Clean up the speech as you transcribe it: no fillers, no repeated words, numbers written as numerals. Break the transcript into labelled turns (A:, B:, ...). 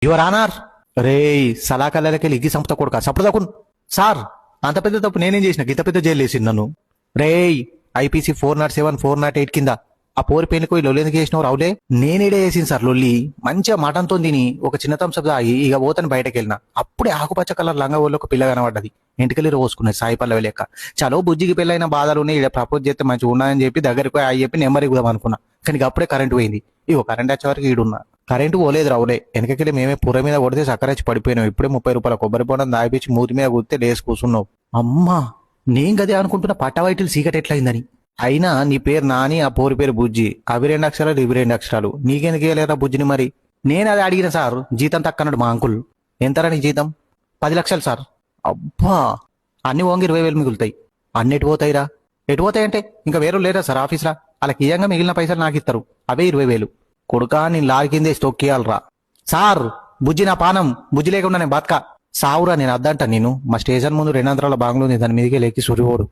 A: Your honour. రేయ్ సలాకల్లకి ఇగ్గి సంపత కొడుక సప్పుడు సార్ అంత పెద్ద తప్పు నేనేం చేసిన గీత పెద్ద జైలు వేసింది నన్ను. రేయ్ ఐపీసీ 407 408 కింద ఆ పోరి పెళ్లికి లొల్లి చేసినావు రావులే. నేనేడే వేసింది సార్ లొల్లి. మంచిగా మటన్తో తిని ఒక చిన్న తంసప్ తాగి ఇక పోతని బయటకు వెళ్ళిన. అప్పుడే ఆకుపచ్చ కలర్ లంగా ఊళ్ళో ఒక పిల్ల కనబడ్డది. ఇంటికెళ్ళి రోసుకున్నది సాయి పల్లవి లెక్క. చలో బుజ్జికి పెళ్ళైన బాధలు ఉన్నాయి, ఇక్కడ ప్రపోజ్ చేస్తే మంచిగా ఉన్నాయని చెప్పి దగ్గరికి పోయి చెప్పి నెంబర్ ఇద్దాం అనుకున్నా. కానీ అప్పుడే కరెంట్ పోయింది. ఇగో కరెంట్ వచ్చే వరకు ఈడున్నా. కరెంటు పోలేదు రావులే. వెనకకెళ్ళి మేమే పుర మీద కొడితే చక్కరచ్చి పడిపోయినావు. ఇప్పుడే 30 రూపాయల కొబ్బరి బొండం దాయిపించి మూతి మీద కూర్తే లేసి కూర్చున్నావు. అమ్మా నేను గదే అనుకుంటున్న పట్టవైటిల్ సీకట్ ఎట్లయిందని. అయినా నీ పేరు నాని, ఆ పోరి పేరు బుజ్జి. అవి 2 అక్షరాలు ఇవి 2 అక్షరాలు. నీకెందుకు వేయలేరా బుజ్జిని మరి? నేను అది అడిగిన సార్. జీతం తక్కన్నాడు మా అంకుల్. ఎంతరా నీ జీతం? 10 లక్షలు సార్. అబ్బా అన్ని ఓంగి 20,000 మిగులుతాయి. అన్ని ఎటు పోతాయిరా? ఎటు పోతాయంటే ఇంకా వేరే లేరా సార్ ఆఫీస్రా? వాళ్ళకి ఇయ్యంగా మిగిలిన పైసలు నాకు ఇస్తారు. అవే 20,000. కొడుకా నేను లారీ కిందే తొక్కియాలరా. సార్ బుజ్జి నా పానం. బుజ్జి లేకుండా నేను బతక సావురా. నేను అద్దంట. నేను మా స్టేషన్ ముందు 200 బాగుంది, దాని మీదకే లేకి సురిపోడు.